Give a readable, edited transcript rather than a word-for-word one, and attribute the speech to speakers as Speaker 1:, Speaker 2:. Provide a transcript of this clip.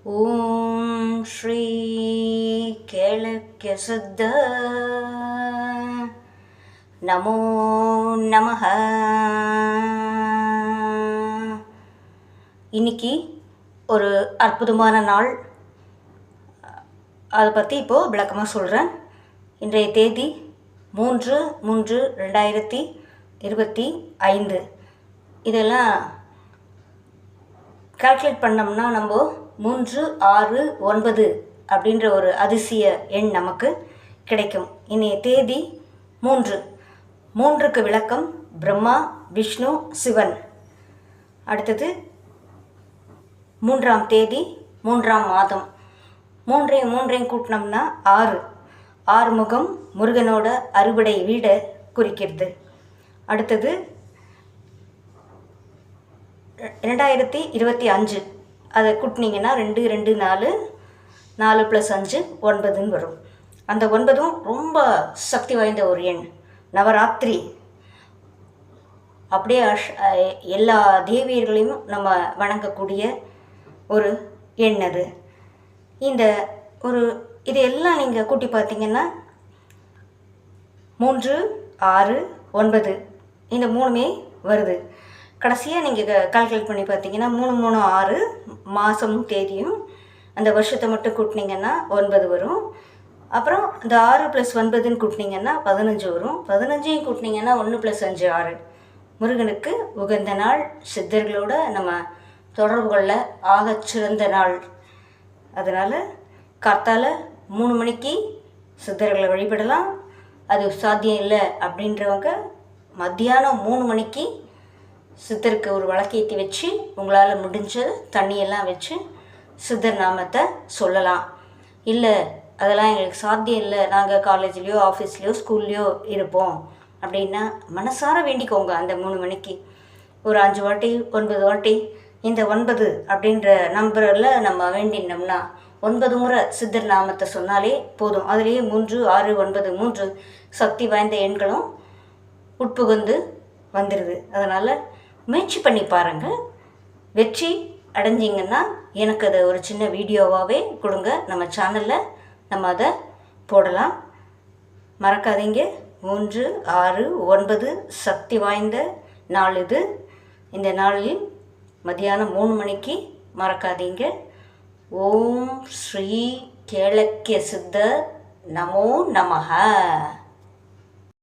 Speaker 1: ஓம் ஸ்ரீ கேளக்கிய சித்த நமோ நமஹ. இன்னைக்கு ஒரு அற்புதமான நாள். அதை பற்றி இப்போது விளக்கமாக சொல்கிறேன். இன்றைய தேதி 3/3/2025. இதெல்லாம் கால்குலேட் பண்ணோம்னா நம்ம 3, 6, 9 அப்படின்ற ஒரு அதிசய எண் நமக்கு கிடைக்கும். இன்றைய தேதி 3. 3க்கு விளக்கம் பிரம்மா, விஷ்ணு, சிவன். அடுத்தது 3ஆம் தேதி 3ஆம் மாதம். 3ஐயும் கூட்டினோம்னா 6. 6 முகம் முருகனோட அறுபடை வீடை குறிக்கிறது. அடுத்தது 2025. அதை கூட்டினீங்கன்னா 2, 2, 4, 4 + 5 9ன்னு வரும். அந்த 9ம் ரொம்ப சக்தி வாய்ந்த ஒரு எண். நவராத்திரி அப்படியே எல்லா தேவியர்களையும் நம்ம வணங்கக்கூடிய ஒரு எண் அது. இதையெல்லாம் நீங்கள் கூட்டி பார்த்தீங்கன்னா 3, 6, 9 இந்த 3மே வருது. கடைசியாக நீங்கள் கால்குலேட் பண்ணி பார்த்தீங்கன்னா 3, 3, 6 மாதமும் தேதியும் அந்த வருஷத்தை மட்டும் கூட்டினீங்கன்னா 9 வரும். அப்புறம் இந்த 6 + 9ன்னு கூட்டினீங்கன்னா 15 வரும். 15ஐயும் கூட்டினீங்கன்னா 1 + 5 6. முருகனுக்கு உகந்த நாள். சித்தர்களோட நம்ம தொடர்பு கொள்ள ஆகச்சிறந்த நாள். அதனால் காத்தால 3 மணிக்கு சித்தர்களை வழிபடலாம். அது சாத்தியம் இல்லை அப்படின்றவங்க மத்தியானம் 3 மணிக்கு சித்தருக்கு ஒரு விளக்கேற்றி வச்சு உங்களால் முடிஞ்ச தண்ணியெல்லாம் வச்சு சித்தர் நாமத்தை சொல்லலாம். இல்லை அதெல்லாம் எங்களுக்கு சாத்தியம் இல்லை, நாங்கள் காலேஜ்லேயோ ஆஃபீஸ்லேயோ ஸ்கூல்லையோ இருப்போம் அப்படின்னா மனசார வேண்டிக்கோங்க. அந்த 3 மணிக்கு ஒரு 5 வாட்டி 9 வாட்டி இந்த 9 அப்படின்ற நம்பரில் நம்ம வேண்டினோம்னா 9 முறை சித்தர் நாமத்தை சொன்னாலே போதும். அதுலேயே 3, 6, 9 3 சக்தி வாய்ந்த எண்களும் உட்புகுந்து வந்துடுது. அதனால் முயற்சி பண்ணி பாருங்கள். வெற்றி அடைஞ்சிங்கன்னா எனக்கு அதை ஒரு சின்ன வீடியோவாகவே கொடுங்க. நம்ம சேனலில் நம்ம அதை போடலாம். மறக்காதீங்க. 3, 6, 9 சக்தி வாய்ந்த நாள் இது. இந்த நாளில் மதியானம் 3 மணிக்கு மறக்காதீங்க. ஓம் ஸ்ரீ கேளக்கிய சித்த நமோ நமஹ.